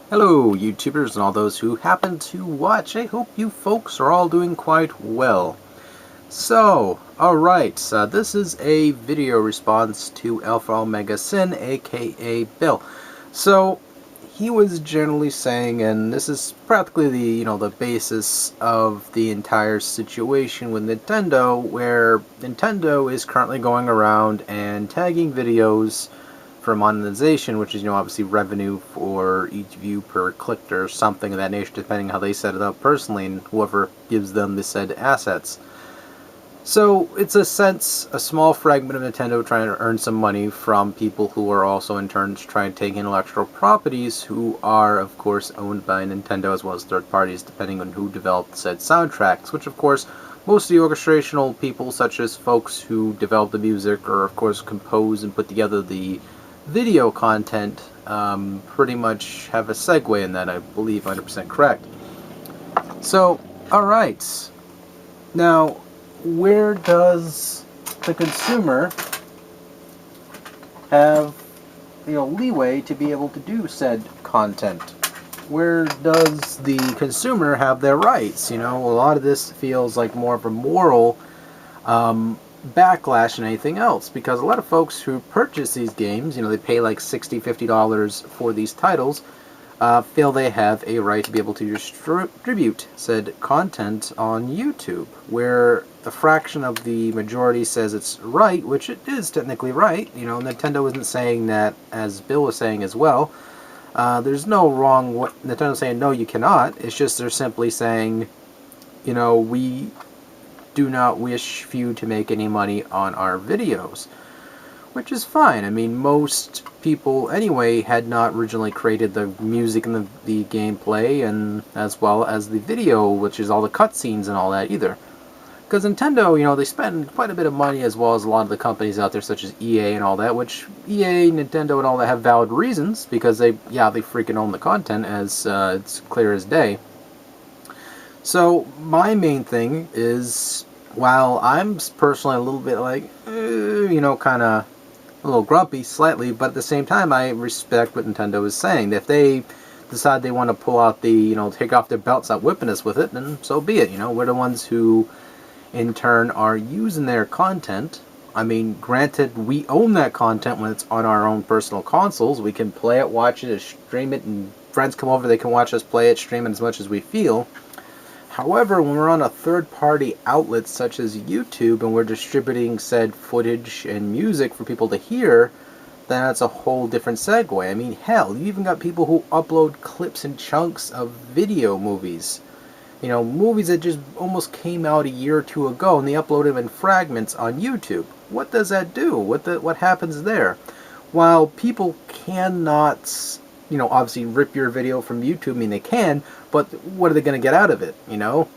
Hello, YouTubers and all those who happen to watch. I hope you folks are all doing quite well. So, alright, this is a video response to Alpha Omega Sin, aka Bill. So, he was generally saying, and this is practically the basis of the entire situation with Nintendo, where Nintendo is currently going around and tagging videos for monetization, which is, obviously revenue for each view per click or something of that nature, depending how they set it up personally and whoever gives them the said assets. So it's a small fragment of Nintendo trying to earn some money from people who are also in turn trying to take intellectual properties who are, of course, owned by Nintendo as well as third parties, depending on who developed said soundtracks, which, of course, most of the orchestrational people, such as folks who develop the music or, of course, compose and put together the video content, pretty much have a segue in that, I believe, 100% correct. So, alright. Now, where does the consumer have leeway to be able to do said content? Where does the consumer have their rights? A lot of this feels like more of a moral backlash than anything else, because a lot of folks who purchase these games, they pay like $60, $50 for these titles, feel they have a right to be able to distribute said content on YouTube, where a fraction of the majority says it's right, which it is technically right. Nintendo isn't saying that, as Bill was saying as well. There's no wrong. Nintendo's saying no, you cannot. It's just they're simply saying, we do not wish for you to make any money on our videos, which is fine. I mean, most people anyway had not originally created the music and the gameplay, and as well as the video, which is all the cutscenes and all that either. Because Nintendo, they spend quite a bit of money, as well as a lot of the companies out there, such as EA and all that, which EA, Nintendo, and all that have valid reasons, because they freaking own the content, as it's clear as day. So, my main thing is, while I'm personally a little bit like, kind of a little grumpy, slightly, but at the same time, I respect what Nintendo is saying. If they decide they want to pull out take off their belts out whipping us with it, then so be it. We're the ones who, in turn, are using their content. I mean, granted, we own that content when it's on our own personal consoles. We can play it, watch it, stream it, and friends come over, they can watch us play it, stream it as much as we feel. However, when we're on a third-party outlet such as YouTube and we're distributing said footage and music for people to hear, then that's a whole different segue. I mean, hell, you even got people who upload clips and chunks of video movies. Movies that just almost came out a year or two ago, and they upload them in fragments on YouTube. What does that do? What happens there? While people cannot, obviously rip your video from YouTube, I mean, they can, but what are they going to get out of it,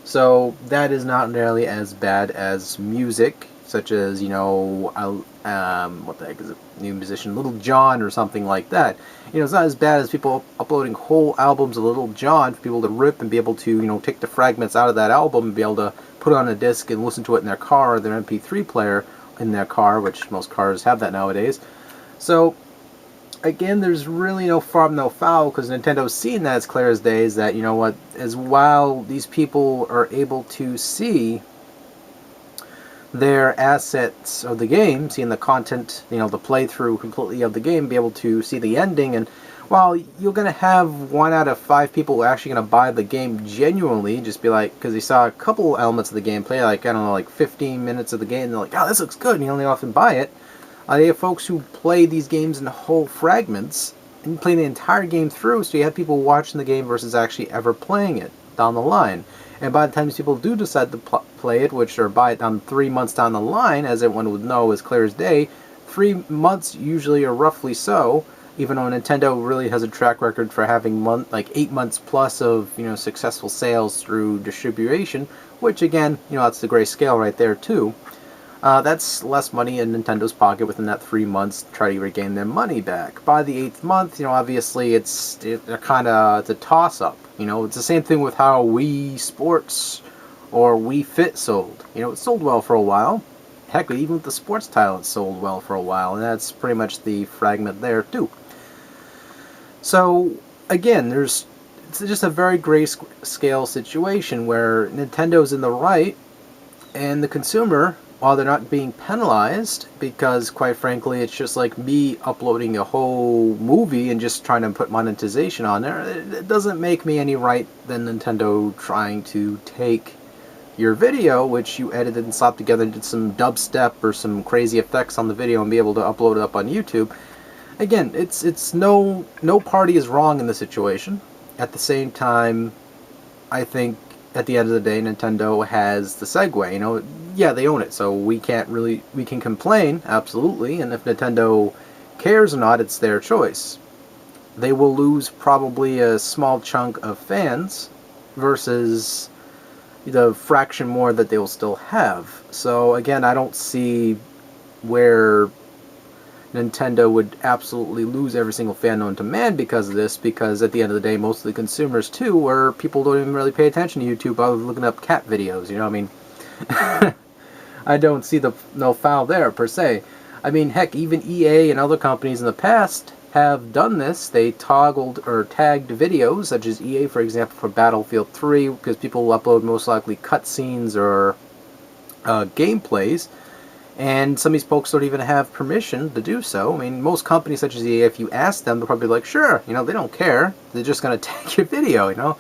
So that is not nearly as bad as music, such as, what the heck is it, new musician, Little John or something like that. It's not as bad as people uploading whole albums of Little John for people to rip and be able to, take the fragments out of that album and be able to put it on a disc and listen to it in their car or their MP3 player in their car, which most cars have that nowadays. So, again, there's really no farm, no foul, because Nintendo's seeing that as clear as day, is that, as while these people are able to see their assets of the game, seeing the content, the playthrough completely of the game, be able to see the ending, and while you're going to have 1 out of 5 people who are actually going to buy the game genuinely, just be like, because they saw a couple elements of the gameplay, like, I don't know, like 15 minutes of the game, and they're like, oh, this looks good, and you only often buy it. They have folks who play these games in whole fragments and play the entire game through, so you have people watching the game versus actually ever playing it down the line. And by the time these people do decide to play it, which are buy it down 3 months down the line, as everyone would know as clear as day, 3 months usually are roughly so, even though Nintendo really has a track record for having 8 months plus of successful sales through distribution, which again, that's the gray scale right there too. That's less money in Nintendo's pocket within that 3 months to try to regain their money back. By the 8th month, obviously it's a toss-up. It's the same thing with how Wii Sports or Wii Fit sold. It sold well for a while. Heck, even with the sports title, it sold well for a while, and that's pretty much the fragment there too. So, again, it's just a very grayscale situation where Nintendo's in the right, and the consumer, while they're not being penalized, because quite frankly, it's just like me uploading a whole movie and just trying to put monetization on there. It doesn't make me any right than Nintendo trying to take your video, which you edited and slapped together and did some dubstep or some crazy effects on the video and be able to upload it up on YouTube. Again, it's no party is wrong in the situation. At the same time, I think at the end of the day, Nintendo has the segue. You know, yeah, they own it, so we can complain, absolutely, and if Nintendo cares or not, it's their choice. They will lose probably a small chunk of fans versus the fraction more that they will still have. So again, I don't see where Nintendo would absolutely lose every single fan known to man because of this, because at the end of the day, most of the consumers too are people who don't even really pay attention to YouTube other than looking up cat videos, you know what I mean? I don't see no foul there per se. I mean, heck, even EA and other companies in the past have done this. They toggled or tagged videos, such as EA, for example, for Battlefield 3, because people will upload most likely cutscenes or gameplays. And some of these folks don't even have permission to do so. I mean, most companies such as EA, if you ask them, they'll probably be like, sure, you know, they don't care. They're just going to tag your video, you know,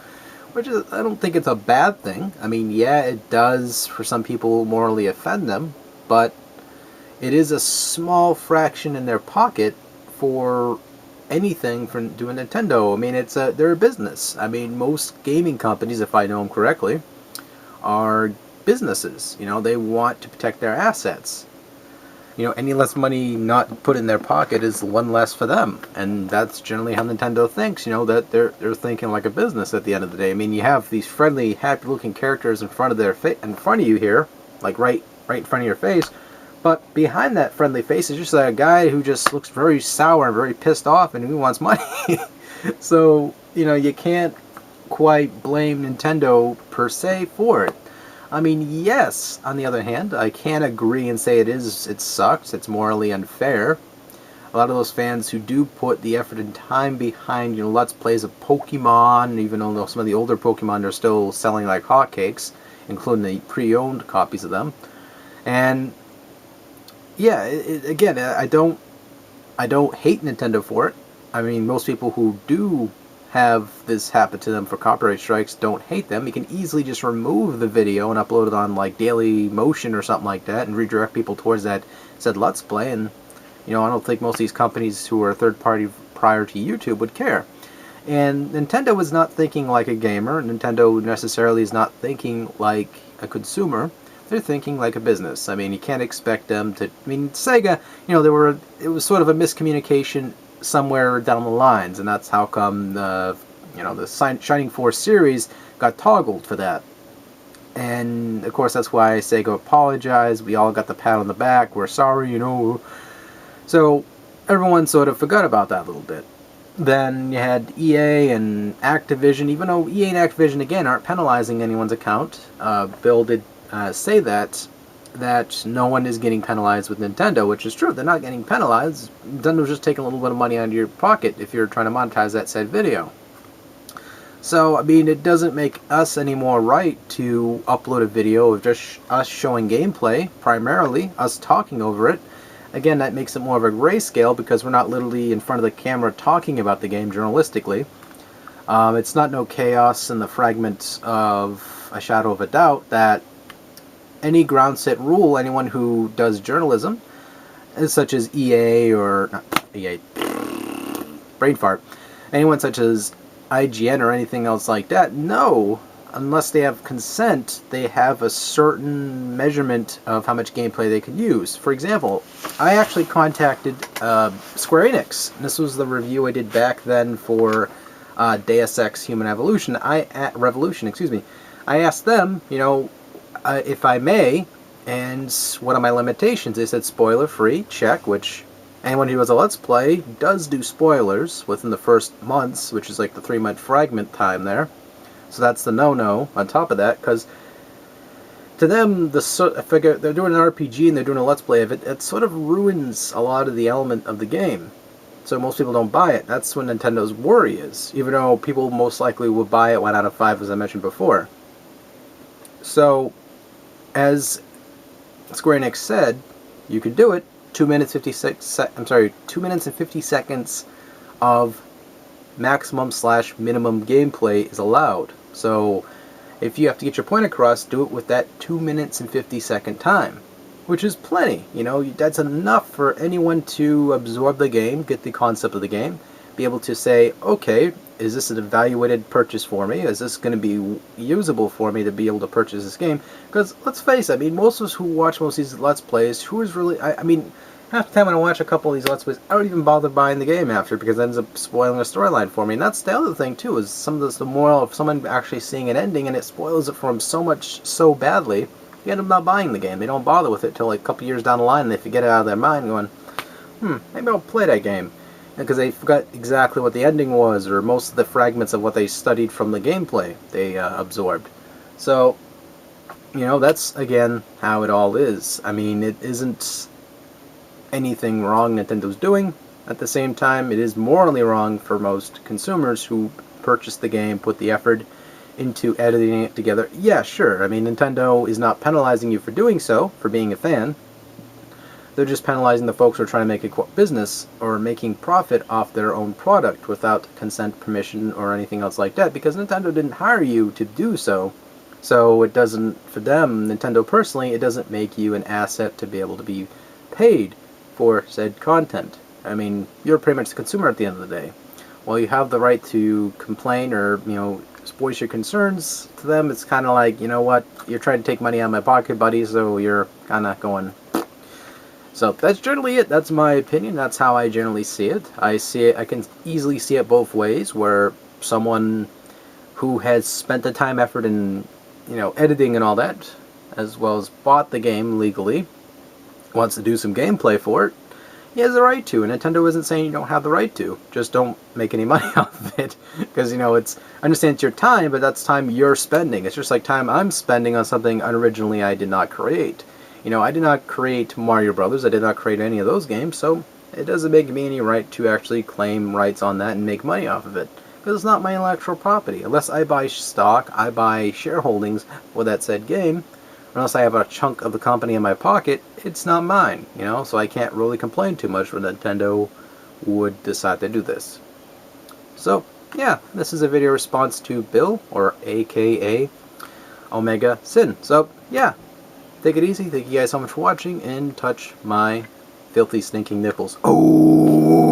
which is, I don't think it's a bad thing. I mean, yeah, it does for some people morally offend them, but it is a small fraction in their pocket for anything from doing Nintendo. I mean, they're a business. I mean, most gaming companies, if I know them correctly, are businesses. You know, they want to protect their assets. You know, any less money not put in their pocket is one less for them, and that's generally how Nintendo thinks. You know, that they're thinking like a business at the end of the day. I mean, you have these friendly, happy-looking characters in front of you here, like right in front of your face, but behind that friendly face is just a guy who just looks very sour and very pissed off, and he wants money. So, you know, you can't quite blame Nintendo per se for it. I mean, yes, on the other hand, I can agree and say it sucks, it's morally unfair. A lot of those fans who do put the effort and time behind, you know, Let's Plays of Pokemon, even though some of the older Pokemon are still selling like hotcakes, including the pre-owned copies of them. And, yeah, again, I don't hate Nintendo for it. I mean, most people who do have this happen to them for copyright strikes don't hate them. You can easily just remove the video and upload it on like Daily Motion or something like that and redirect people towards that said Let's Play. And, you know, I don't think most of these companies who are third party prior to YouTube would care. And Nintendo is not thinking like a gamer. Nintendo necessarily is not thinking like a consumer. They're thinking like a business. I mean, you can't expect them to. I mean, Sega, you know, it was sort of a miscommunication somewhere down the lines, and that's how come the Shining Force series got toggled for that. And of course, that's why Sega apologized. We all got the pat on the back. We're sorry, you know. So everyone sort of forgot about that a little bit. Then you had EA and Activision, even though EA and Activision again aren't penalizing anyone's account. Bill did say that no one is getting penalized with Nintendo, which is true. They're not getting penalized. Nintendo's just taking a little bit of money out of your pocket if you're trying to monetize that said video. So, I mean, it doesn't make us any more right to upload a video of just us showing gameplay, primarily, us talking over it. Again, that makes it more of a grayscale because we're not literally in front of the camera talking about the game journalistically. It's not no chaos in the fragment of A Shadow of a Doubt that any ground set rule, anyone who does journalism, such as EA or not EA, brain fart, anyone such as IGN or anything else like that, no, unless they have consent, they have a certain measurement of how much gameplay they can use. For example, I actually contacted Square Enix, and this was the review I did back then for Deus Ex Human Revolution. I asked them, you know, if I may, and what are my limitations? They said spoiler free, check, which anyone who does a Let's Play does do spoilers within the first months, which is like the 3-month fragment time there. So that's the no-no on top of that, because to them, I figure they're doing an RPG and they're doing a Let's Play of it, it sort of ruins a lot of the element of the game. so most people don't buy it. That's what Nintendo's worry is, even though people most likely will buy it 1 out of 5, as I mentioned before. So, as Square Enix said, you could do it. 2 minutes 2 minutes and 50 seconds of maximum/minimum gameplay is allowed. So, if you have to get your point across, do it with that 2 minutes and 50-second time, which is plenty. You know, that's enough for anyone to absorb the game, get the concept of the game, be able to say, okay, is this an evaluated purchase for me? Is this going to be usable for me to be able to purchase this game? Because, let's face it, I mean, most of us who watch most of these Let's Plays, who is really, I mean, half the time when I watch a couple of these Let's Plays, I don't even bother buying the game after, because it ends up spoiling the storyline for me. And that's the other thing, too, is some of the moral of someone actually seeing an ending, and it spoils it for them so badly, you end up not buying the game. They don't bother with it till like a couple years down the line, and they forget it out of their mind, going, maybe I'll play that game. Because they forgot exactly what the ending was, or most of the fragments of what they studied from the gameplay they absorbed. So, you know, that's, again, how it all is. I mean, it isn't anything wrong Nintendo's doing. At the same time, it is morally wrong for most consumers who purchase the game, put the effort into editing it together. Yeah, sure, I mean, Nintendo is not penalizing you for doing so, for being a fan. They're just penalizing the folks who are trying to make a business or making profit off their own product without consent, permission, or anything else like that, because Nintendo didn't hire you to do so. So it doesn't, for them, Nintendo personally, it doesn't make you an asset to be able to be paid for said content. I mean, you're pretty much the consumer at the end of the day. While you have the right to complain or, you know, voice your concerns to them, it's kind of like, you know what, you're trying to take money out of my pocket, buddy, so you're kind of going... So that's generally it. That's my opinion. That's how I generally see it. I can easily see it both ways, where someone who has spent the time, effort, and, you know, editing and all that, as well as bought the game legally, wants to do some gameplay for it, he has the right to. And Nintendo isn't saying you don't have the right to. Just don't make any money off of it. Because, you know, I understand it's your time, but that's time you're spending. It's just like time I'm spending on something originally I did not create. You know, I did not create Mario Brothers. I did not create any of those games, so it doesn't make me any right to actually claim rights on that and make money off of it. Because it's not my intellectual property. Unless I buy stock, I buy shareholdings for that said game, unless I have a chunk of the company in my pocket, it's not mine, you know, so I can't really complain too much when Nintendo would decide to do this. So, yeah, this is a video response to Bill, or AKA Omega Sin. So, yeah. Take it easy. Thank you guys so much for watching, and touch my filthy, stinking nipples. Oh!